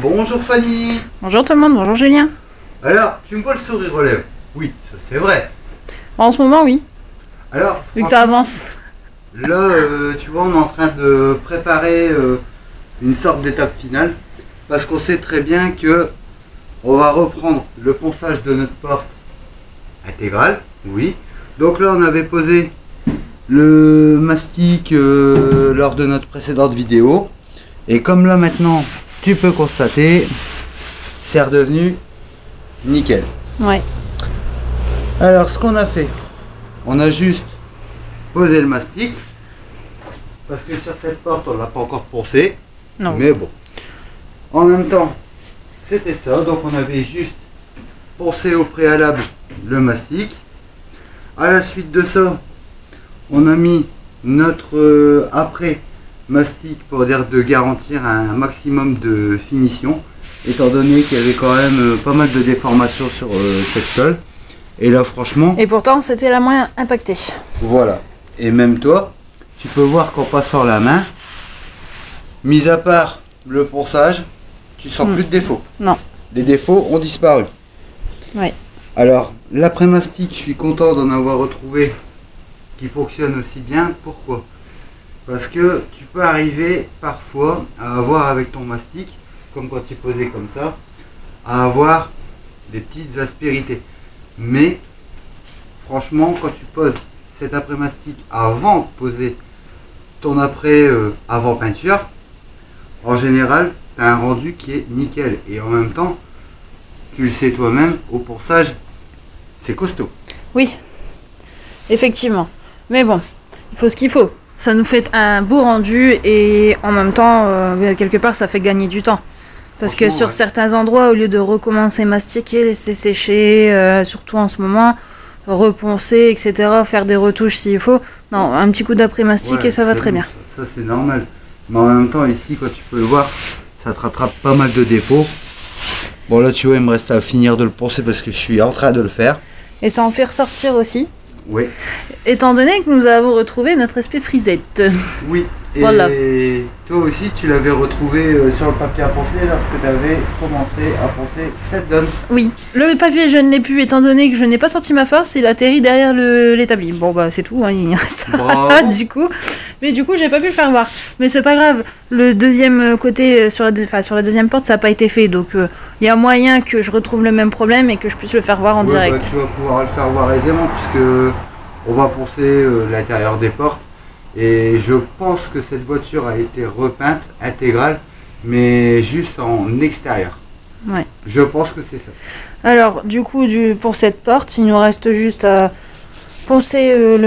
bonjour Fanny. Bonjour tout le monde, bonjour Julien. Alors, tu me vois le sourire aux lèvres? Oui, ça c'est vrai. En ce moment, oui, Alors, vu que ça avance. là, tu vois, on est en train de préparer une sorte d'étape finale. Parce qu'on sait très bien que on va reprendre le ponçage de notre porte intégrale. Oui. Donc là, on avait posé le mastic lors de notre précédente vidéo. Et comme là maintenant, tu peux constater, c'est redevenu nickel. Ouais. Alors ce qu'on a fait, on a juste posé le mastic. Parce que sur cette porte, on ne l'a pas encore poncé. Non. Mais bon. En même temps, c'était ça. Donc on avait juste poncé au préalable le mastic. À la suite de ça, on a mis notre après mastic pour dire de garantir un maximum de finition, étant donné qu'il y avait quand même pas mal de déformations sur cette tôle. Et là franchement, Et pourtant, c'était la moins impactée. voilà. Et même toi, tu peux voir qu'en passant la main, mis à part le ponçage, tu sens plus de défauts. Non. Les défauts ont disparu. Ouais. Alors, l'après-mastic, je suis content d'en avoir retrouvé qui fonctionne aussi bien. Pourquoi? Parce que tu peux arriver parfois à avoir avec ton mastic, comme quand tu posais comme ça, à avoir des petites aspérités. Mais, franchement, quand tu poses cet après-mastic avant de poser ton après avant peinture, en général, tu as un rendu qui est nickel. Et en même temps, tu le sais toi-même, au ponçage, c'est costaud. Oui, effectivement. Mais bon, il faut ce qu'il faut. Ça nous fait un beau rendu et en même temps, quelque part, ça fait gagner du temps. Parce que sur certains endroits, au lieu de recommencer mastiquer, laisser sécher, surtout en ce moment, reponcer, etc., faire des retouches s'il faut, non, un petit coup d'après-mastic et ça va très bien. Ça c'est normal. Mais en même temps, ici, quand tu peux le voir, ça te rattrape pas mal de défauts. Bon là, tu vois, il me reste à finir de le poncer parce que je suis en train de le faire. Et ça en fait ressortir aussi. Oui. Étant donné que nous avons retrouvé notre aspect frisette. Oui. Et voilà. Toi aussi, tu l'avais retrouvé sur le papier à poncer lorsque tu avais commencé à poncer cette zone. Oui, le papier je ne l'ai plus étant donné que je n'ai pas sorti ma force, il atterrit derrière l'établi. Bon bah c'est tout, hein, il reste pas du coup. Mais du coup j'ai pas pu le faire voir. Mais c'est pas grave, le deuxième côté sur la deuxième porte ça n'a pas été fait. Donc il y a moyen que je retrouve le même problème et que je puisse le faire voir en direct. Bah, tu vas pouvoir le faire voir aisément puisque on va poncer l'intérieur des portes. Et je pense que cette voiture a été repeinte intégrale, mais juste en extérieur. Ouais. Je pense que c'est ça. Alors, du coup, pour cette porte, il nous reste juste à poncer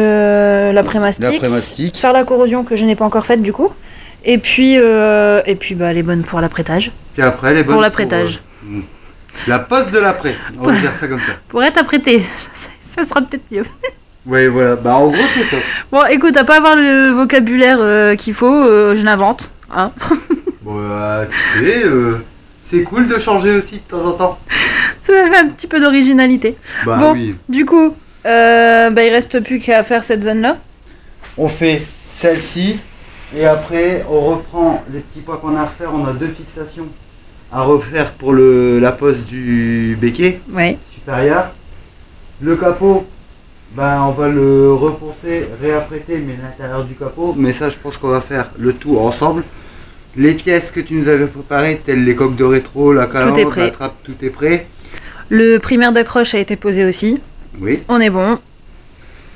l'après-mastic, faire la corrosion que je n'ai pas encore faite du coup, et puis bah, elle est bonne pour l'apprêtage. Puis après, elle est bonne pour l'apprêtage. La pose de l'après, on va dire ça comme ça. Pour être apprêté, ça sera peut-être mieux. Oui, voilà. Bah, en gros, c'est ça. Bon, écoute, à pas avoir le vocabulaire qu'il faut, je l'invente. Hein. Bon, tu sais, c'est cool de changer aussi de temps en temps. Ça fait un petit peu d'originalité. Bah bon, oui. du coup, bah, il reste plus qu'à faire cette zone-là. On fait celle-ci, et après, on reprend les petits points qu'on a à refaire. On a 2 fixations à refaire pour la pose du béquet supérieur. Le capot. Ben, on va le reponcer, réapprêter, mais l'intérieur du capot. Mais ça, je pense qu'on va faire le tout ensemble. Les pièces que tu nous avais préparées, telles les coques de rétro, la calandre, la trappe, tout est prêt. Le primaire d'accroche a été posé aussi. Oui. On est bon.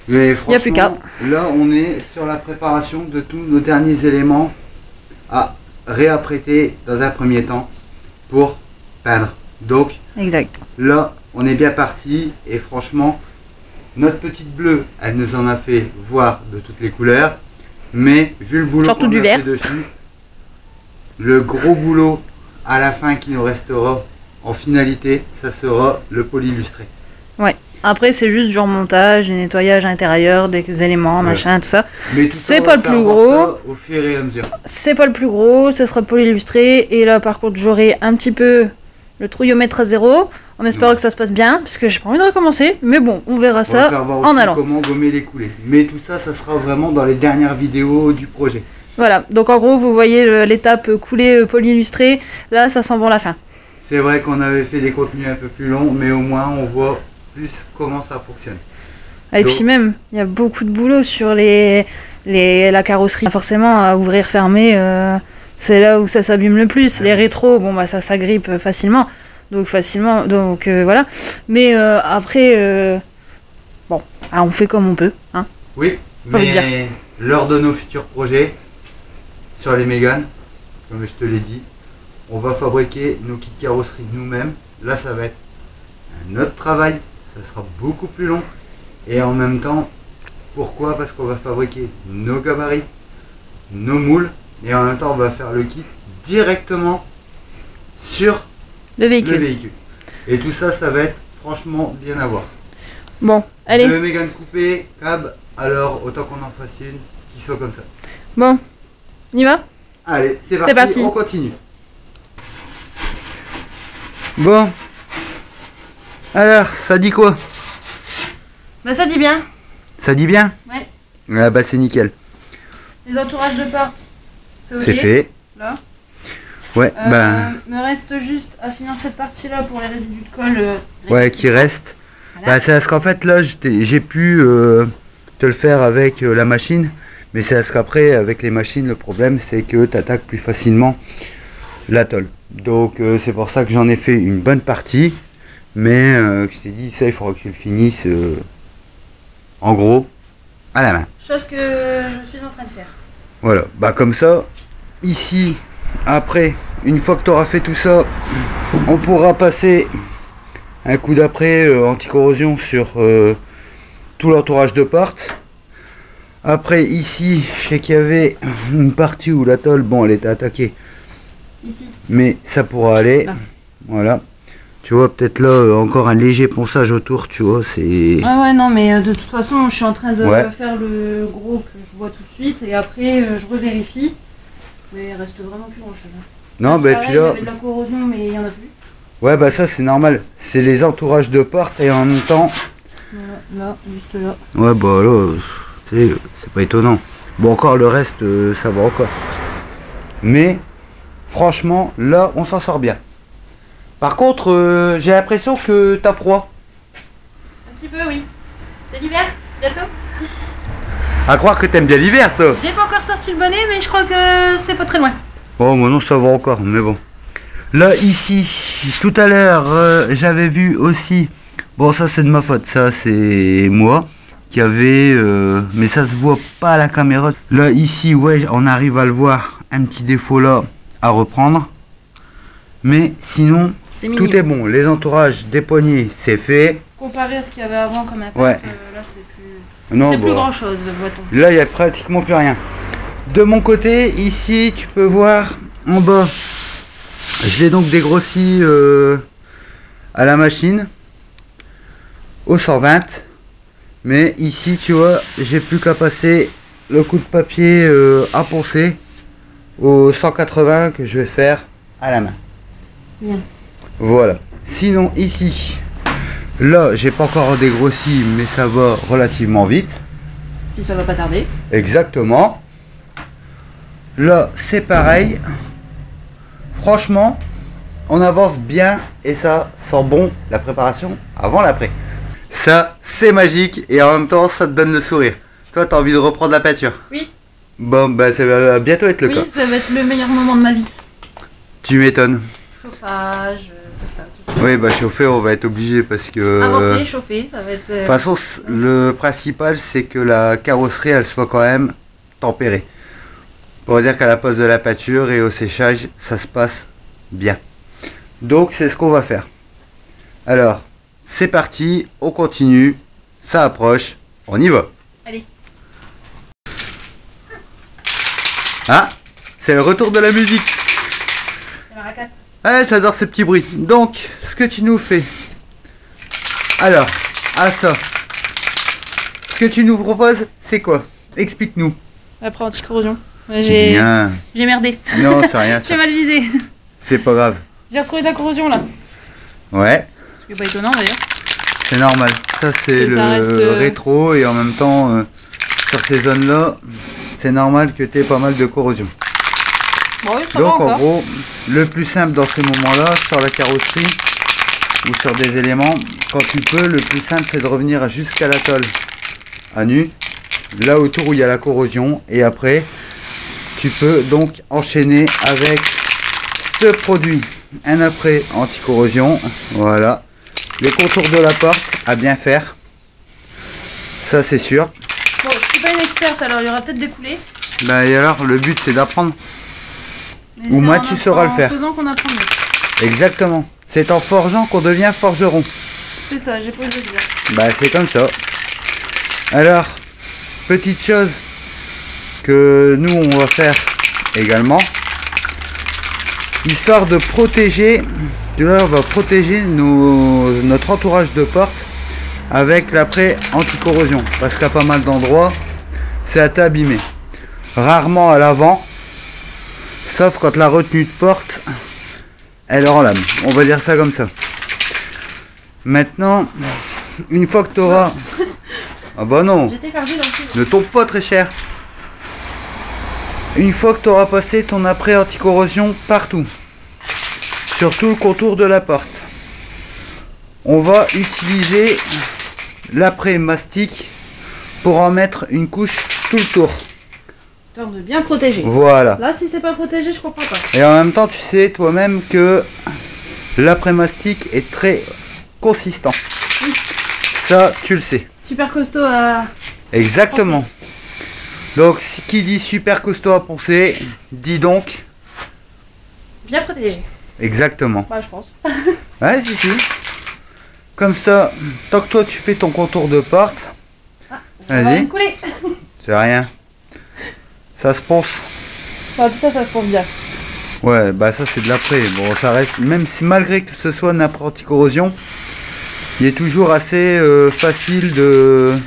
Mais il n'y a plus qu'à. Là, on est sur la préparation de tous nos derniers éléments à réapprêter dans un premier temps pour peindre. Donc, exact. Là, on est bien parti et franchement, notre petite bleue, elle nous en a fait voir de toutes les couleurs, mais vu le boulot qu'on a fait dessus, le gros boulot à la fin qui nous restera en finalité, ça sera le polyillustré. Ouais. Après, c'est juste du remontage, du nettoyage intérieur, des éléments, machin, tout ça. C'est pas le plus gros. Au fur et à mesure. C'est pas le plus gros, ce sera polyillustré. Et là, par contre, j'aurai un petit peu le trouillomètre à 0, en espérant que ça se passe bien, parce que j'ai pas envie de recommencer. Mais bon, on verra ça on va en allant. Comment gommer les coulées. Mais tout ça, ça sera vraiment dans les dernières vidéos du projet. Voilà, donc en gros, vous voyez l'étape coulée polyillustrée. Là, ça sent bon la fin. C'est vrai qu'on avait fait des contenus un peu plus longs, mais au moins on voit plus comment ça fonctionne. Et puis même, il y a beaucoup de boulot sur la carrosserie. Forcément, à ouvrir, fermer, c'est là où ça s'abîme le plus. Les rétros, bon bah ça s'agrippe facilement. Donc voilà. Mais après, bon, on fait comme on peut. Hein. Oui, mais lors de nos futurs projets, sur les Mégane, comme je te l'ai dit, on va fabriquer nos kits carrosserie nous-mêmes. Là, ça va être un autre travail, ça sera beaucoup plus long. Et en même temps, pourquoi? Parce qu'on va fabriquer nos gabarits, nos moules, et en même temps, on va faire le kit directement sur le véhicule. Et tout ça, ça va être franchement bien à voir. Bon, allez. Le Mégane coupé, cab, alors autant qu'on en fasse une qui soit comme ça. Bon, on y va? Allez, c'est parti, on continue. Bon, alors, ça dit quoi? Bah ça dit bien. Ça dit bien? Ouais. Ah bah c'est nickel. Les entourages de porte, c'est ok. C'est fait. Là. Ouais, me reste juste à finir cette partie-là pour les résidus de colle. Ouais, qui reste. Voilà. Bah c'est parce qu'en fait là, j'ai pu te le faire avec la machine. Mais c'est parce qu'après, avec les machines, le problème c'est que tu attaques plus facilement la tôle. Donc c'est pour ça que j'en ai fait une bonne partie. Mais je t'ai dit, ça il faudra que tu le finisses en gros à la main. Chose que je suis en train de faire. Voilà, bah comme ça, ici, après, une fois que tu auras fait tout ça, on pourra passer un coup d'après anti-corrosion sur tout l'entourage de porte. Après ici, je sais qu'il y avait une partie où la tôle, bon elle était attaquée. Ici. Mais ça pourra aller. Là. Voilà. Tu vois, peut-être là, encore un léger ponçage autour, tu vois, c'est... Ah ouais, non, mais de toute façon, je suis en train de faire le gros que je vois tout de suite, et après, je revérifie. Mais il reste vraiment plus grand-chose. Non, bah puis là... Il y avait de la corrosion, mais il n'y en a plus. Ouais, bah ça, c'est normal. C'est les entourages de porte, et en même temps... Voilà, là, juste là. Ouais, bah là, tu sais, c'est pas étonnant. Bon, encore le reste, ça va encore. Mais, franchement, là, on s'en sort bien. Par contre, j'ai l'impression que t'as froid. Un petit peu, oui. C'est l'hiver, bientôt. À croire que t'aimes bien l'hiver, toi. J'ai pas encore sorti le bonnet, mais je crois que c'est pas très loin. Bon, moi non, ça va encore, mais bon. Là, ici, tout à l'heure, j'avais vu aussi... Bon, ça, c'est de ma faute. Ça, c'est moi qui avait... mais ça se voit pas à la caméra. Là, ici, ouais, on arrive à le voir. Un petit défaut là à reprendre. Mais sinon, tout est bon. Les entourages des poignées, c'est fait. Comparé à ce qu'il y avait avant comme impact, là c'est plus, plus grand chose, voit-on. Là, il n'y a pratiquement plus rien. De mon côté, ici, tu peux voir en bas. Je l'ai donc dégrossi à la machine au 120. Mais ici, tu vois, j'ai plus qu'à passer le coup de papier à poncer au 180 que je vais faire à la main. Bien. Voilà. Sinon ici, là j'ai pas encore dégrossi, mais ça va relativement vite. Puis ça va pas tarder. Exactement. Là c'est pareil. Franchement, on avance bien et ça sent bon la préparation avant l'après. Ça c'est magique et en même temps ça te donne le sourire. Toi t'as envie de reprendre la peinture? Oui. Bon bah ça va bientôt être le cas. Oui, ça va être le meilleur moment de ma vie. Tu m'étonnes. Chauffage, tout ça. Oui, bah chauffer, on va être obligé parce que... Avancer, chauffer, ça va être... De toute façon, le principal, c'est que la carrosserie, elle soit quand même tempérée. Pour dire qu'à la pose de la peinture et au séchage, ça se passe bien. Donc, c'est ce qu'on va faire. Alors, c'est parti, on continue, ça approche, on y va. Allez. Ah, c'est le retour de la musique. Ah, j'adore ces petits bruits. Donc, ce que tu nous fais. Alors, ça. Ce que tu nous proposes, c'est quoi? Explique-nous. Après anti-corrosion. J'ai merdé. Non, c'est rien. J'ai mal visé. C'est pas grave. J'ai retrouvé de la corrosion là. Ouais. Ce qui est pas étonnant d'ailleurs. C'est normal. Ça, c'est le rétro et en même temps, sur ces zones-là, c'est normal que tu aies pas mal de corrosion. Bon, oui, ça Donc va en encore. gros, le plus simple dans ces moments-là, sur la carrosserie ou sur des éléments, quand tu peux, le plus simple c'est de revenir jusqu'à la tôle à nu, là autour où il y a la corrosion, et après tu peux donc enchaîner avec ce produit, un après anti-corrosion. Voilà, les contours de la porte à bien faire, ça c'est sûr. Bon, je suis pas une experte, alors il y aura peut-être des coulées. Bah, et alors le but c'est d'apprendre. Mais Ou c'est moi en tu sauras le faire. En faisant qu'on apprend mieux. Exactement, c'est en forgeant qu'on devient forgeron. C'est ça, j'ai pas osé le dire. Bah c'est comme ça. Alors, petite chose que nous on va faire également, histoire de protéger, là on va protéger notre entourage de porte avec l'après anti-corrosion, parce qu'à pas mal d'endroits c'est à t'abîmer. Rarement à l'avant, sauf quand la retenue de porte elle enlame, on va dire ça comme ça. Maintenant, une fois que tu auras... Ah bah non, J'étais perdu dans le film. ne tombe pas très cher. Une fois que tu auras passé ton après anti-corrosion partout, sur tout le contour de la porte, on va utiliser l'après mastic pour en mettre une couche tout le tour. Histoire de bien protéger. Voilà. Là, si c'est pas protégé, je comprends pas. Et en même temps, tu sais toi-même que l'après mastic est très consistant. Oui. Ça, tu le sais. Super costaud à... Exactement. Donc, qui dit super costaud à poncer, dit donc... Bien protégé. Exactement. Bah, je pense. Ouais, si. Comme ça, tant que toi tu fais ton contour de porte, vas-y. Une coulée. C'est rien. Ça se ponce. Bah, tout ça, ça se ponce bien. Ouais, bah ça c'est de l'après. Bon, ça reste, même si malgré que ce soit une après anti-corrosion, il est toujours assez facile de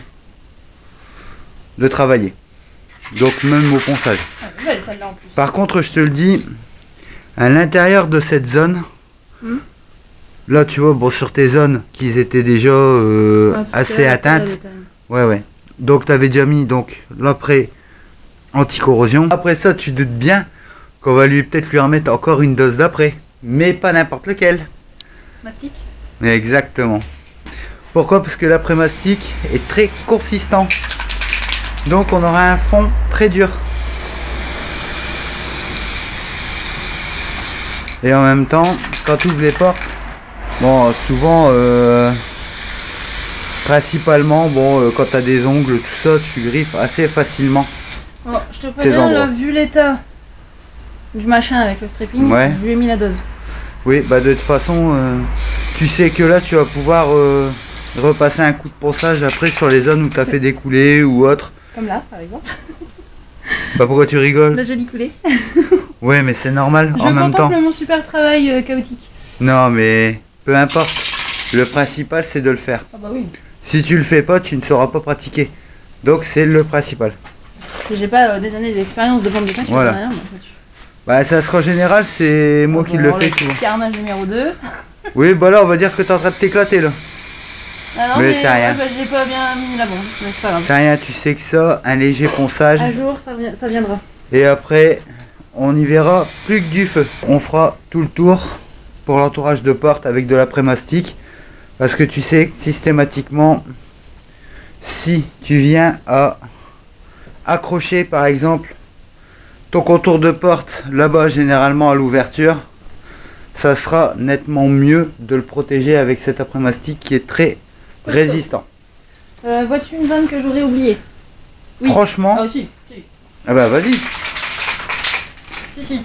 travailler. Donc même au ponçage. Ah, belle celle-là en plus. Par contre, je te le dis, à l'intérieur de cette zone, là tu vois, bon sur tes zones qui étaient déjà assez atteintes. Ouais. Donc tu avais déjà mis donc l'après anti-corrosion. Après ça, tu doutes bien qu'on va peut-être lui remettre encore une dose d'après, mais pas n'importe lequel. Mastic. Exactement. Pourquoi? Parce que l'après mastic est très consistant. Donc on aura un fond très dur. Et en même temps, quand tu ouvres les portes, bon, souvent, principalement, bon, quand tu as des ongles, tout ça, tu griffes assez facilement. Oh, je te préviens, là, vu l'état du machin avec le stripping, Ouais. je lui ai mis la dose. Oui, bah de toute façon, tu sais que là, tu vas pouvoir repasser un coup de ponçage après sur les zones où tu as fait des coulées ou autre. Comme là, par exemple. Bah pourquoi tu rigoles? La jolie coulée. Ouais, mais c'est normal Je en même temps. contemple mon super travail chaotique. Non, mais peu importe. Le principal, c'est de le faire. Ah bah oui. Si tu le fais pas, tu ne sauras pas pratiquer. Donc c'est le principal. J'ai pas des années d'expérience de bande dessin, je Voilà. fais rien. Moi, là-dessus. Bah ça sera en général, c'est moi qui le Bon, fais souvent. Carnage numéro 2. Oui, bah là on va dire que t'es en train de t'éclater là. Ah non, Mais mais c'est rien. bah, j'ai pas bien mis la bombe, mais c'est pas grave. C'est rien, tu sais que ça, un léger ponçage. Un jour, ça viendra. Et après, on y verra plus que du feu. On fera tout le tour pour l'entourage de porte avec de l'après-mastic. Parce que tu sais que systématiquement, si tu viens à accrocher par exemple ton contour de porte là-bas généralement à l'ouverture, ça sera nettement mieux de le protéger avec cet après-mastic qui est très résistant. Vois-tu une zone que j'aurais oubliée? Oui. Franchement, Ah si. ah bah vas-y. Si.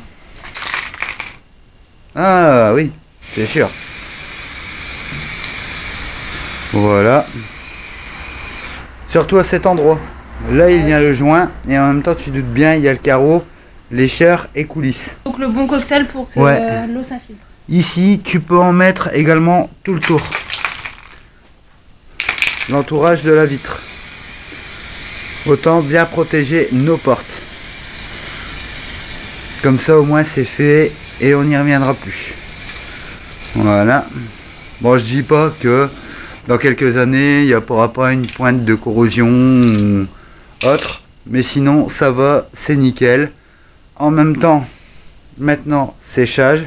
Ah oui, c'est sûr. Voilà. Surtout à cet endroit. Là il y a le joint et en même temps tu doutes bien il y a le carreau, lécheur et coulisses. Donc le bon cocktail pour que Ouais. l'eau s'infiltre. Ici tu peux en mettre également tout le tour. L'entourage de la vitre. Autant bien protéger nos portes. Comme ça au moins c'est fait et on n'y reviendra plus. Voilà. Bon, je dis pas que dans quelques années il n'y aura pas une pointe de corrosion ou autre. Mais sinon, ça va, c'est nickel. En même temps, maintenant, séchage.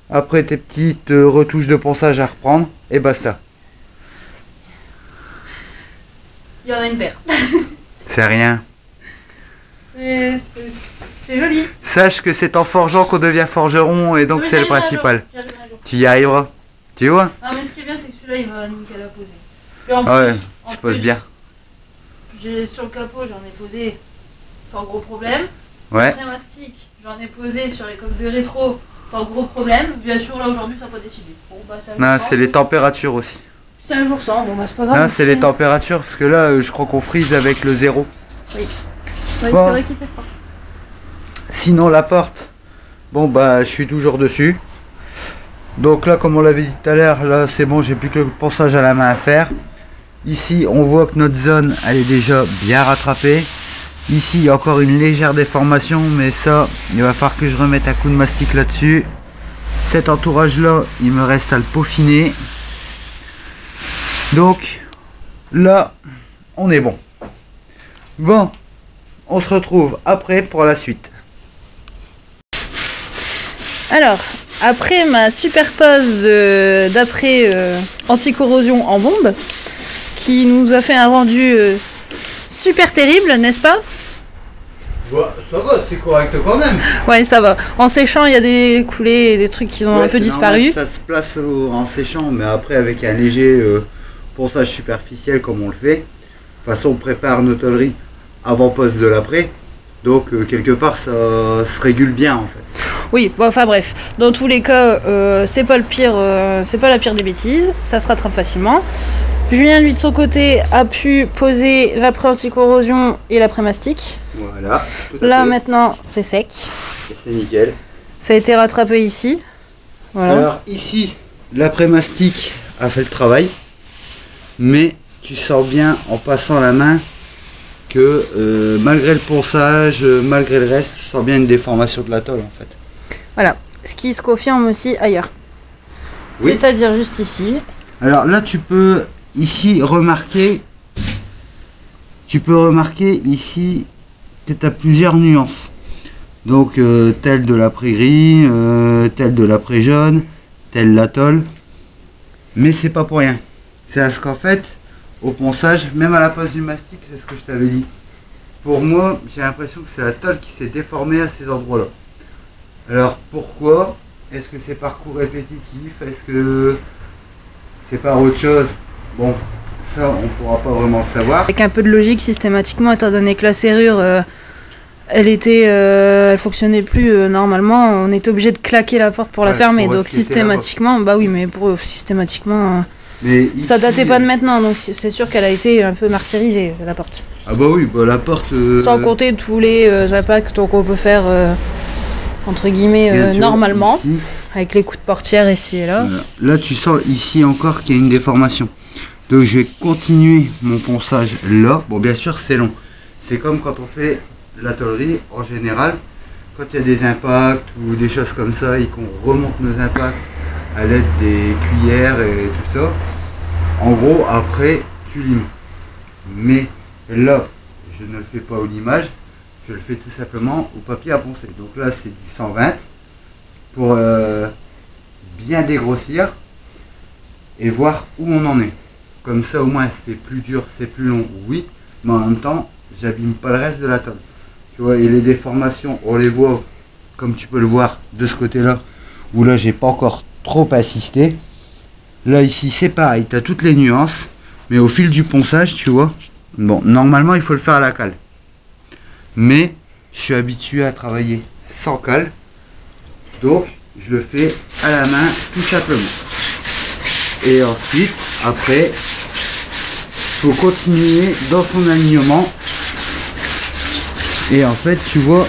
Après tes petites retouches de ponçage à reprendre. Et basta. Il y en a une paire. C'est rien. C'est joli. Sache que c'est en forgeant qu'on devient forgeron et donc Oui, c'est le j'arriverai un principal. jour, j'arriverai un jour. Tu y arriveras. Tu vois? Ah, mais ce qui est bien, c'est que celui-là, il va nickel à poser. Puis en Ouais, plus, tu poses bien. Sur le capot, j'en ai posé sans gros problème. Ouais. Après mastic, j'en ai posé sur les coques de rétro sans gros problème. Bien sûr, là aujourd'hui, ça n'a pas décidé. Bon, bah, c'est un Non, jour sans. c'est les températures aussi. C'est un jour sans, bon, bah, c'est pas grave. Non, c'est les températures parce que là, je crois qu'on frise avec le 0. Oui, Bon. c'est vrai qu'il fait froid. Sinon, la porte, bon, bah, je suis toujours dessus. Donc là, comme on l'avait dit tout à l'heure, là, c'est bon, j'ai plus que le ponçage à la main à faire. Ici, on voit que notre zone, elle est déjà bien rattrapée. Ici, il y a encore une légère déformation, mais ça, il va falloir que je remette un coup de mastic là-dessus. Cet entourage-là, il me reste à le peaufiner. Donc, là, on est bon. Bon, on se retrouve après pour la suite. Alors, après ma super pose d'après anti-corrosion en bombe, qui nous a fait un rendu super terrible, n'est-ce pas? Bah, ça va, c'est correct quand même. Ouais, ça va. En séchant, il y a des coulées et des trucs qui ont un peu disparu. Ça se place en séchant, mais après avec un léger ponçage superficiel comme on le fait. De toute façon, on prépare nos tôleries avant pose de l'après. Donc quelque part, ça se régule bien en fait. Oui, bon, enfin bref. Dans tous les cas, c'est pas le pire, c'est pas la pire des bêtises. Ça se rattrape facilement. Julien, lui, de son côté, a pu poser l'après anti-corrosion et l'après mastic. Voilà. Là, maintenant, c'est sec. C'est nickel. Ça a été rattrapé ici. Voilà. Alors ici, l'après mastic a fait le travail. Mais tu sens bien en passant la main que malgré le ponçage, malgré le reste, tu sens bien une déformation de la tôle en fait. Voilà. Ce qui se confirme aussi ailleurs. Oui. C'est-à-dire juste ici. Alors là, tu peux ici remarquer. Tu peux remarquer ici que tu as plusieurs nuances. Donc, telle de l'après-gris, telle de l'après-jaune, telle la tôle. Mais c'est pas pour rien. C'est parce qu'en fait, au ponçage, même à la pose du mastic, c'est ce que je t'avais dit. Pour moi, j'ai l'impression que c'est la tôle qui s'est déformée à ces endroits-là. Alors pourquoi? Est-ce que c'est par coup répétitif? Est-ce que c'est par autre chose? Bon, ça on pourra pas vraiment le savoir. Avec un peu de logique systématiquement, étant donné que la serrure, elle fonctionnait plus normalement, on était obligé de claquer la porte pour la fermer. Donc systématiquement, bah oui, mais pour systématiquement, mais ici, ça datait pas de maintenant, donc c'est sûr qu'elle a été un peu martyrisée la porte. Ah bah oui, bah la porte. Sans compter tous les impacts qu'on peut faire entre guillemets normalement, ici, avec les coups de portière ici et là. Voilà. Là tu sens ici encore qu'il y a une déformation. Donc je vais continuer mon ponçage là. Bon bien sûr c'est long. C'est comme quand on fait la tôlerie en général. Quand il y a des impacts ou des choses comme ça et qu'on remonte nos impacts à l'aide des cuillères et tout ça. En gros après tu limes. Mais là je ne le fais pas au limage. Je le fais tout simplement au papier à poncer. Donc là c'est du 120 pour bien dégrossir et voir où on en est. Comme ça au moins c'est plus dur, c'est plus long, oui, mais en même temps j'abîme pas le reste de la tôle. Tu vois, et les déformations, on les voit comme tu peux le voir de ce côté-là, où là j'ai pas encore trop assisté. Là ici c'est pareil, tu as toutes les nuances, mais au fil du ponçage, tu vois, bon, normalement il faut le faire à la cale. Mais je suis habitué à travailler sans cale, donc je le fais à la main tout simplement. Et ensuite, après, faut continuer dans ton alignement. Et en fait, tu vois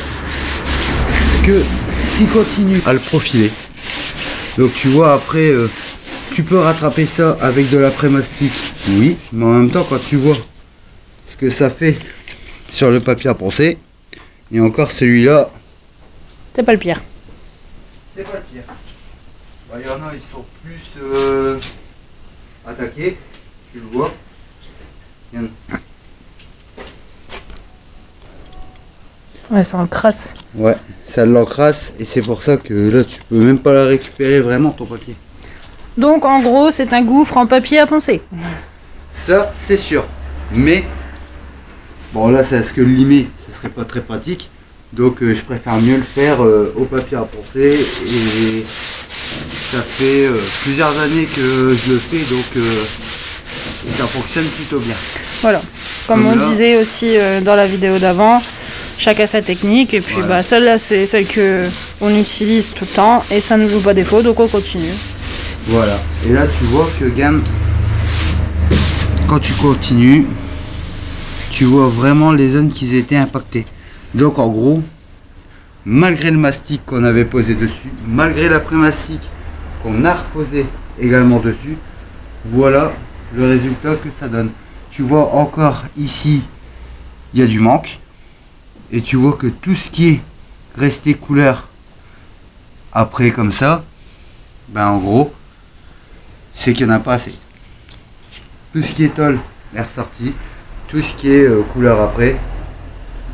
que tu continues à le profiler. Donc tu vois après, tu peux rattraper ça avec de l'après-mastic, oui, mais en même temps quand tu vois ce que ça fait sur le papier à poncer, et encore celui-là, c'est pas le pire. C'est pas le pire. Bah, il y en a, ils sont plus attaqués, tu le vois. Ouais, ça encrasse. Ouais, ça l'encrasse et c'est pour ça que là tu peux même pas la récupérer vraiment ton papier. Donc en gros, c'est un gouffre en papier à poncer. Ça, c'est sûr. Mais, bon là, c'est ce que limer, ce serait pas très pratique. Donc je préfère mieux le faire au papier à poncer. Et ça fait plusieurs années que je le fais, donc ça fonctionne plutôt bien. Voilà. Comme on disait aussi dans la vidéo d'avant, chacun sa technique. Et puis voilà. bah, celle-là, c'est celle que on utilise tout le temps. Et ça ne joue pas défaut, donc on continue. Voilà. Et là, tu vois que gamme, quand tu continues, tu vois vraiment les zones qui étaient impactées. Donc en gros, malgré le mastic qu'on avait posé dessus, malgré l'après-mastic qu'on a reposé également dessus, voilà le résultat que ça donne. Tu vois encore ici, il y a du manque. Et tu vois que tout ce qui est resté couleur après comme ça, ben en gros, c'est qu'il n'y en a pas assez. Tout ce qui est tôle est ressorti. Tout ce qui est couleur après,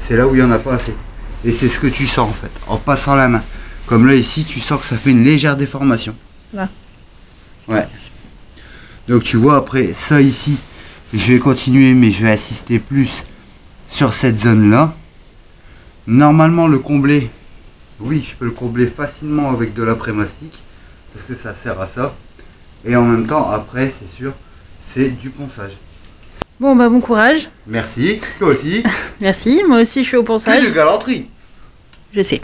c'est là où il n'y en a pas assez. Et c'est ce que tu sens en fait, en passant la main. Comme là ici, tu sens que ça fait une légère déformation. Là. Ouais. Donc tu vois après, ça ici, je vais continuer, mais je vais insister plus sur cette zone-là. Normalement, le combler, oui, je peux le combler facilement avec de l'après-mastic, parce que ça sert à ça. Et en même temps, après, c'est sûr, c'est du ponçage. Bon bah bon courage. Merci, toi aussi. Merci, moi aussi je suis au ponçage. Plus de galanterie. Je sais.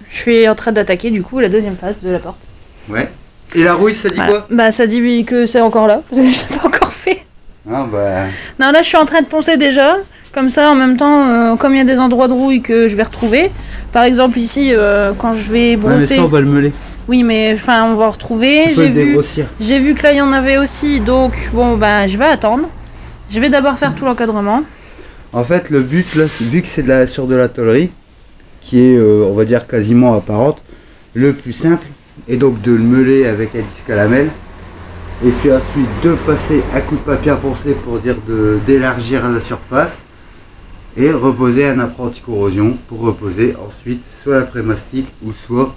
Je suis en train d'attaquer du coup la deuxième phase de la porte. Ouais. Et la rouille, ça dit Voilà. quoi? Bah ça dit oui, que c'est encore là, parce que je l'ai pas encore fait. Ah bah... Non, là je suis en train de poncer déjà. Comme ça, en même temps, comme il y a des endroits de rouille que je vais retrouver. Par exemple ici, quand je vais brosser... Ouais, mais ça, on va le meuler. Oui, mais enfin, on va retrouver. J'ai vu que là, il y en avait aussi. Donc, bon, ben, je vais attendre. Je vais d'abord faire tout l'encadrement. En fait, le but, là, vu que c'est sur de la tôlerie, qui est, on va dire, quasiment apparente, le plus simple est donc de le meuler avec un disque à lamelle. Et puis ensuite de passer un coup de papier à poncer pour dire d'élargir la surface. Et reposer un après anti-corrosion pour reposer ensuite soit l'après-mastic ou soit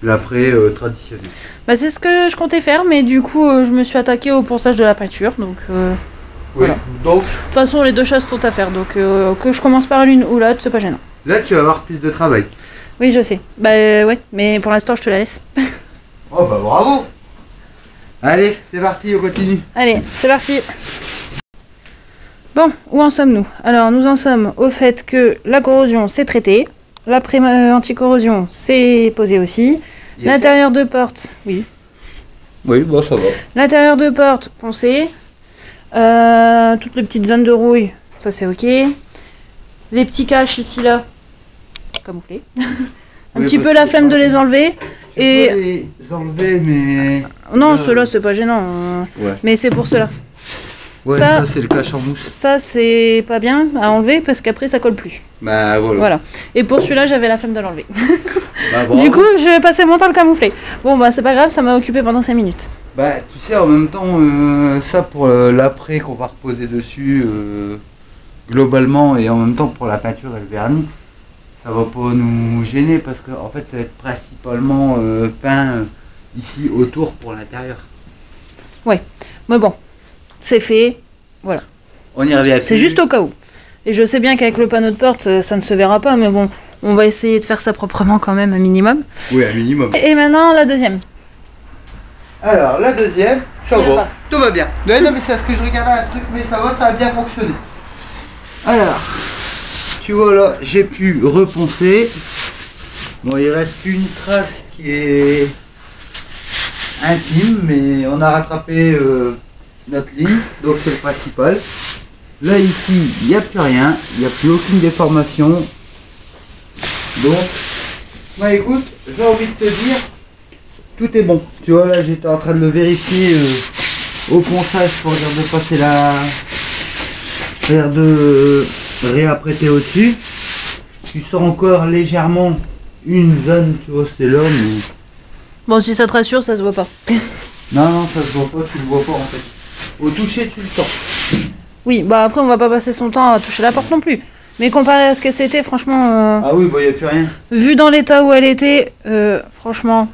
l'après traditionnel. Bah, c'est ce que je comptais faire, mais du coup, je me suis attaqué au ponçage de la peinture. Donc, oui, voilà. Donc, de toute façon, les deux choses sont à faire. Donc, que je commence par l'une ou l'autre, c'est pas gênant. là, tu vas avoir plus de travail. Oui, je sais. Bah, ouais, mais pour l'instant, je te la laisse. Oh, bah bravo! Allez, c'est parti, on continue. Allez, c'est parti. Bon, où en sommes-nous? Alors, nous en sommes au fait que la corrosion c'est traité, l'après anti-corrosion c'est posé aussi, l'intérieur de porte, oui. Oui, bon, ça va. L'intérieur de porte poncé, toutes les petites zones de rouille, ça c'est ok. Les petits caches ici là, camouflés. Un petit peu la flemme de les enlever. Tu peux les enlever, mais... Non, ceux-là c'est pas gênant, Ouais. mais c'est pour cela. Ouais, ça c'est le cache en mousse. Ça c'est pas bien à enlever parce qu'après ça colle plus. Bah voilà. Voilà. Et pour celui-là j'avais la flemme de l'enlever. Bah, du coup je vais passer mon temps à le camoufler. Bon bah c'est pas grave, ça m'a occupé pendant 5 minutes. Bah tu sais en même temps ça pour l'après qu'on va reposer dessus globalement et en même temps pour la peinture et le vernis, ça va pas nous gêner parce que en fait ça va être principalement peint ici autour pour l'intérieur. Ouais. Mais bon. C'est fait, voilà. On y revient. C'est juste au cas où. Et je sais bien qu'avec le panneau de porte, ça ne se verra pas, mais bon, on va essayer de faire ça proprement quand même, un minimum. Oui, un minimum. Et maintenant, la deuxième. Alors, la deuxième, ça Il y a va. pas. Tout va bien. Ouais, non, mais c'est à ce que je regardais un truc, mais ça va, ça a bien fonctionné. Alors, tu vois là, j'ai pu reponcer. Bon, il reste une trace qui est infime, mais on a rattrapé notre ligne, donc c'est le principal. Là ici, il n'y a plus rien, il n'y a plus aucune déformation. Donc, bah écoute, j'ai envie de te dire, tout est bon. Tu vois là, j'étais en train de le vérifier au ponçage pour dire de passer la... faire de réapprêter au-dessus. Tu sens encore légèrement une zone, tu vois, c'est là, mais... Bon, si ça te rassure, ça se voit pas. Non, non, ça se voit pas, tu le vois pas en fait. Au toucher, tu le sens. Oui, bah après, on va pas passer son temps à toucher la porte non plus. Mais comparé à ce que c'était, franchement, Ah oui, il n'y a plus rien. vu dans l'état où elle était, franchement,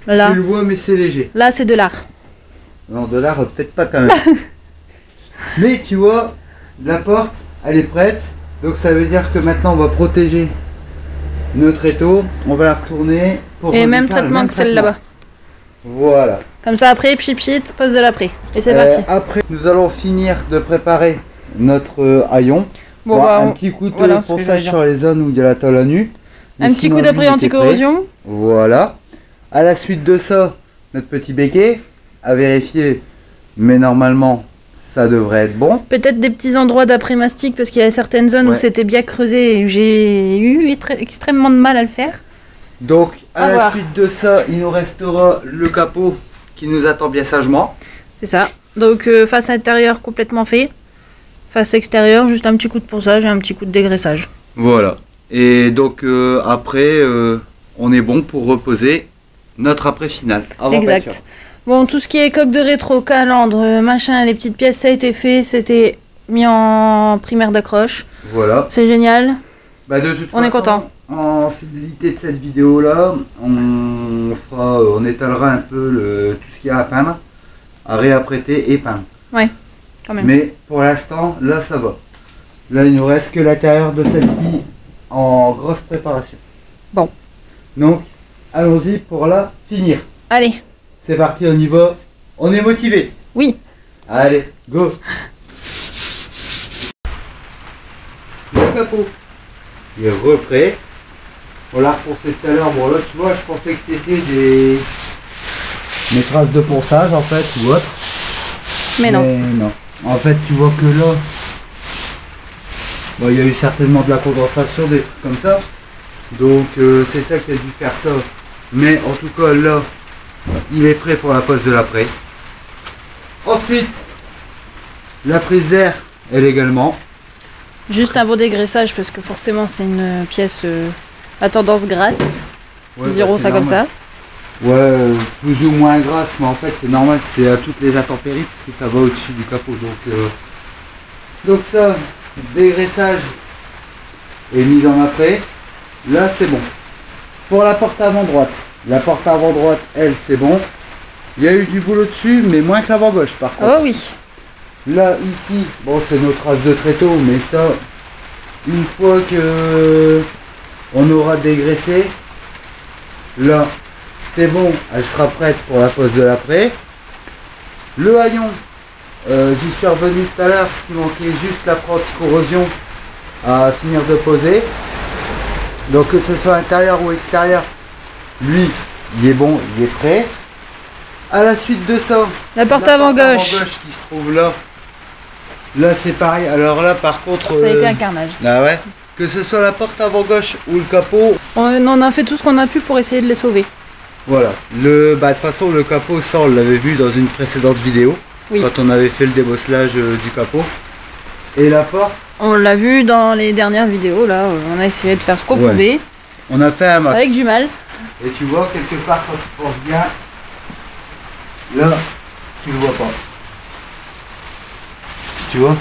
là, Tu le vois, mais c'est léger. là c'est de l'art. Non, de l'art, peut-être pas quand même. Mais tu vois, la porte, elle est prête. Donc ça veut dire que maintenant, on va protéger notre étau. On va la retourner. Pour Et lui même faire le traitement même que celle traitement. là-bas. Voilà. Comme ça, après, pchit pchit, pose de l'après. Et c'est parti. Après, nous allons finir de préparer notre haillon. Bon, Bon, bah, un petit coup de voilà ce que j'allais ponçage dire. sur les zones où il y a la tôle à nu. Mais Un petit sinon, coup lui, d'après il était anti-corrosion. prêt. Voilà. À la suite de ça, notre petit béquet à vérifier. Mais normalement, ça devrait être bon. Peut-être des petits endroits d'après mastic parce qu'il y a certaines zones où Ouais. c'était bien creusé et où j'ai eu extrêmement de mal à le faire. Donc, à À la voir. suite de ça, il nous restera le capot qui nous attend bien sagement. C'est ça. Donc face intérieure complètement fait. Face extérieure, juste un petit coup de ponçage et un petit coup de dégraissage. Voilà. Et donc, après, on est bon pour reposer notre après final. Avant Exact. peinture. Bon, tout ce qui est coque de rétro, calandre, machin, les petites pièces, ça a été fait. C'était mis en primaire d'accroche. Voilà. C'est génial. Bah, de toute On est façon, content. En fidélité de cette vidéo là, on étalera un peu tout ce qu'il y a à peindre, à réapprêter et peindre. Quand même. Mais pour l'instant, là ça va. Là il nous reste que l'intérieur de celle-ci en grosse préparation. Bon. Donc allons-y pour la finir. Allez, C'est parti, on y va. On est motivé. oui. Allez, go. Le capot. Il est reprêt. On l'a repoussé tout à l'heure. Bon là tu vois, je pensais que c'était des traces de ponçage en fait ou autre. Mais non. non. En fait tu vois que là, bon, il y a eu certainement de la condensation, des trucs comme ça. Donc c'est ça qui a dû faire ça. Mais en tout cas là, il est prêt pour la pose de l'après. Ensuite, la prise d'air, elle également. Juste un beau dégraissage parce que forcément c'est une pièce à tendance grasse. Ouais, Nous dirons c'est ça comme normal. ça. Ouais, plus ou moins grasse, mais en fait c'est normal, c'est à toutes les intempéries parce que ça va au-dessus du capot. Donc ça, dégraissage et mise en après. Là c'est bon. Pour la porte avant droite, la porte avant droite, elle c'est bon. Il y a eu du boulot dessus, mais moins que l'avant gauche par contre. Oh oui. Là, ici, bon, c'est nos traces de tréteau, mais ça, une fois que on aura dégraissé, là, c'est bon, elle sera prête pour la pose de l'après. Le haillon, j'y suis revenu tout à l'heure, parce qu'il manquait juste la anti-corrosion à finir de poser. Donc, que ce soit intérieur ou extérieur, lui, il est bon, il est prêt. À la suite de ça, La porte la avant porte gauche. qui se trouve là. Là c'est pareil. Alors là par contre. Ça a été un carnage. Ah ouais. Que ce soit la porte avant gauche ou le capot. On en a fait tout ce qu'on a pu pour essayer de les sauver. Voilà. De toute façon le capot, ça on l'avait vu dans une précédente vidéo. Oui. Quand on avait fait le débosselage du capot. Et la porte, On l'a vu dans les dernières vidéos là. On a essayé de faire ce qu'on Ouais. pouvait. on a fait un max. Avec du mal. Et tu vois quelque part quand tu penses bien. Là, tu le vois pas. Tu vois?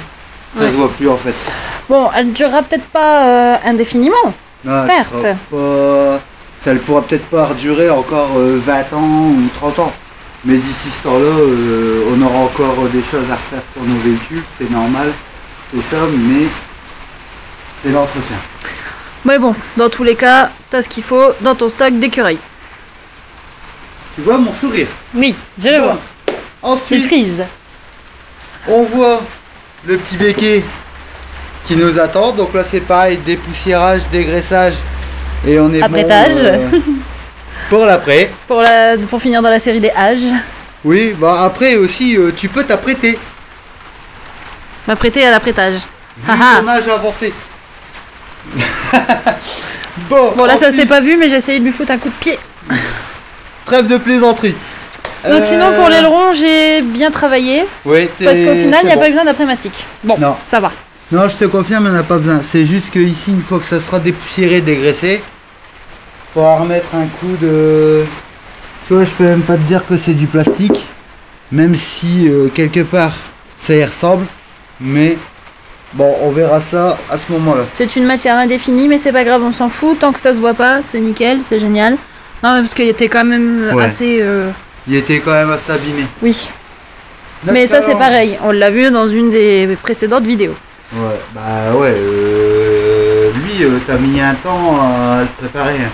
Ça Ouais. se voit plus en fait. Bon, elle durera peut-être pas indéfiniment. Non, elle Certes. sera pas- Ça ne pourra peut-être pas durer encore 20 ans ou 30 ans. Mais d'ici ce temps-là, on aura encore des choses à refaire sur nos véhicules, c'est normal, c'est ça, mais c'est l'entretien. Mais bon, dans tous les cas, t'as ce qu'il faut dans ton stock d'écureuils. Tu vois mon sourire? Oui, je le Bon. vois. Il Ensuite, frise. on voit le petit béquet qui nous attend. Donc là, c'est pareil, dépoussiérage, dégraissage. Et on est Apprêtage. bon, pour l'après. Pour finir dans la série des âges. Oui, bah après aussi, tu peux t'apprêter. M'apprêter à l'apprêtage. Vu Haha. ton âge avancé. Bon, Bon, là, ça ensuite, s'est pas vu, mais j'ai essayé de lui foutre un coup de pied. trêve de plaisanterie. Donc, sinon, pour l'aileron, j'ai bien travaillé. Oui, Parce qu'au final, il n'y a bon. pas eu besoin d'après-mastic. Bon, Non. ça va. Non, je te confirme, il n'y en a pas besoin. C'est juste que ici, une fois que ça sera dépoussiéré, dégraissé, pour remettre un coup de... Tu vois, je peux même pas te dire que c'est du plastique, même si quelque part ça y ressemble, mais bon, on verra ça à ce moment-là. C'est une matière indéfinie, mais c'est pas grave, on s'en fout. Tant que ça se voit pas, c'est nickel, c'est génial. Non, mais parce qu'il était quand même Ouais. assez... Il était quand même assez abîmé. Oui. Notre Mais ça, c'est calandre. pareil. On l'a vu dans une des précédentes vidéos. Ouais, bah ouais, lui, t'as mis un temps à le préparer. Hein.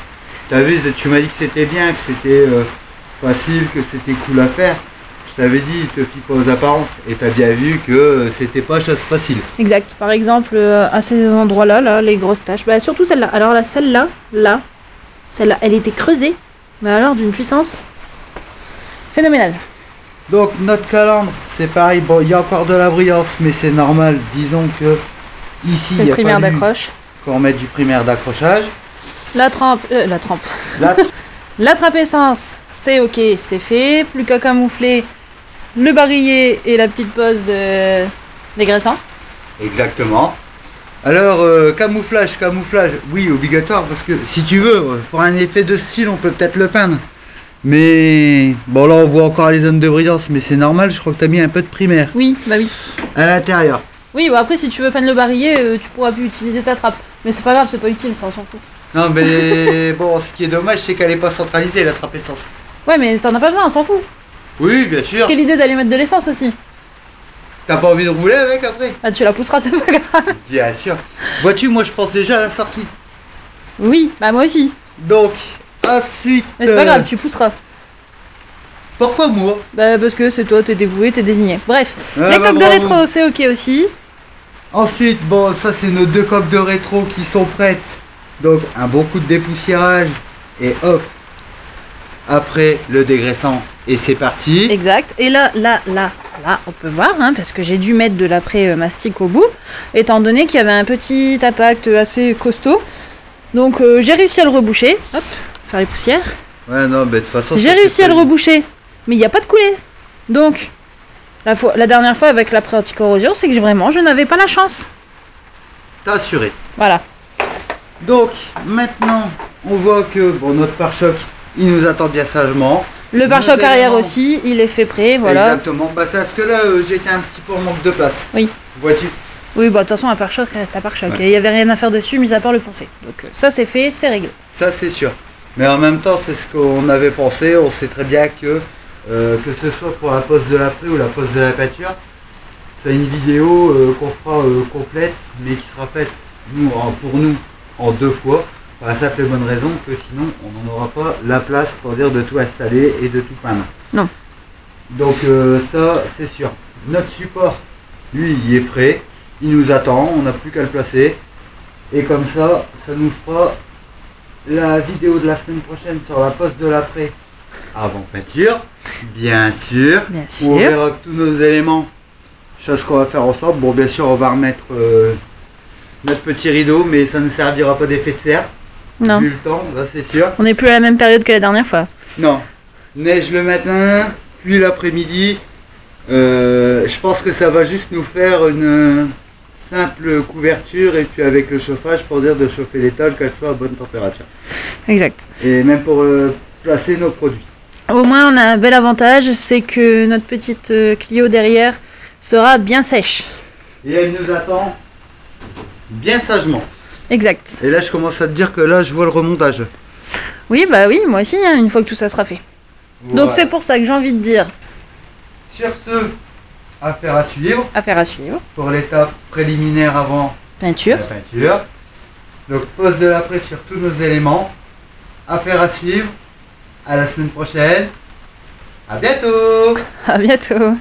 T'as vu, tu m'as dit que c'était bien, que c'était facile, que c'était cool à faire. Je t'avais dit, te fie pas aux apparences. Et t'as bien vu que c'était pas chose facile. Exact. Par exemple, à ces endroits-là, là, les grosses taches. Bah, surtout celle-là. Alors là, celle-là, celle-là, elle était creusée. Mais alors, d'une puissance phénoménale. Donc notre calandre, c'est pareil, bon, il y a encore de la brillance, mais c'est normal. Disons que ici, C'est il le a primaire fallu d'accroche. qu'on mette du primaire d'accrochage. La trempe. Là, La trappe essence, c'est ok, c'est fait. Plus qu'à camoufler le barillet et la petite pose de dégraissant. exactement. Alors, camouflage, oui, obligatoire, parce que si tu veux, pour un effet de style, on peut peut-être le peindre. Mais, bon là on voit encore les zones de brillance, mais c'est normal, je crois que tu as mis un peu de primaire Oui, bah oui. à l'intérieur. Oui, bah après, si tu veux peindre le barillet, tu pourras plus utiliser ta trappe. Mais c'est pas grave, c'est pas utile, ça, on s'en fout. Non mais, bon, ce qui est dommage, c'est qu'elle n'est pas centralisée, la trappe essence. Ouais, mais t'en as pas besoin, on s'en fout. Oui, bien sûr. Quelle idée d'aller mettre de l'essence aussi. T'as pas envie de rouler avec après? Ah, tu la pousseras, c'est pas grave. Bien sûr. Vois-tu, moi je pense déjà à la sortie. Oui, bah moi aussi. Donc, ensuite... Mais c'est pas grave, tu pousseras. Pourquoi moi? Bah parce que c'est toi, t'es dévoué, t'es désigné. Bref, Ah, les bah, coques de bravo. rétro, c'est ok aussi. Ensuite, bon, ça c'est nos deux coques de rétro qui sont prêtes. Donc, un bon coup de dépoussiérage. Et hop. Après, le dégraissant. Et c'est parti. Exact. Et là, on peut voir, hein, parce que j'ai dû mettre de l'après-mastic au bout, étant donné qu'il y avait un petit impact assez costaud. Donc j'ai réussi à le reboucher. Hop, faire les poussières. Ouais, non, mais de toute façon... J'ai ça, réussi c'est à le pas- reboucher, mais il n'y a pas de coulée. Donc, la dernière fois avec l'après anti-corrosion, c'est que je n'avais pas la chance. T'as assuré. Voilà. Donc, maintenant, on voit que bon, notre pare-choc, il nous attend bien sagement. Le pare-choc Nos arrière éléments. aussi, il est fait prêt, voilà. Exactement. Bah, c'est parce que là, j'étais un petit peu en manque de place. Oui. Vois-tu? Oui, bah de toute façon, un pare-choc reste un pare-choc. Ouais. Et il n'y avait rien à faire dessus, mis à part le poncer. Donc ça, c'est fait, c'est réglé. Ça, c'est sûr. Mais en même temps, c'est ce qu'on avait pensé. On sait très bien que ce soit pour la pose de l'après ou la pose de la peinture, c'est une vidéo qu'on fera complète, mais qui sera faite pour nous en 2 fois. Pour la simple et bonne raison que sinon, on n'en aura pas la place pour dire de tout installer et de tout peindre. Non. Donc ça, c'est sûr. Notre support, lui, il est prêt. Il nous attend. On n'a plus qu'à le placer. Et comme ça nous fera la vidéo de la semaine prochaine sur la pose de l'après avant peinture, bien sûr. Bien Où on sûr. verra que tous nos éléments, chose qu'on va faire ensemble. Bon, bien sûr, on va remettre notre petit rideau, mais ça ne servira pas d'effet de serre. Non. Vu le temps, là, c'est sûr. On n'est plus à la même période que la dernière fois. Non. Neige le matin, puis l'après-midi. Je pense que ça va juste nous faire une simple couverture et puis avec le chauffage pour dire de chauffer l'étole qu'elle soit à bonne température. Exact. Et même pour placer nos produits. Au moins, on a un bel avantage, c'est que notre petite Clio derrière sera bien sèche. Et elle nous attend bien sagement. Exact. Et là, je commence à te dire que là, je vois le remontage. Oui, bah oui, moi aussi, hein, une fois que tout ça sera fait. Voilà. Donc c'est pour ça que j'ai envie de dire, Sur ce, affaire à suivre affaire à suivre. pour l'étape préliminaire avant Peinture. la peinture. Donc, pose de l'après sur tous nos éléments. Affaire à suivre. À la semaine prochaine. À bientôt. À bientôt.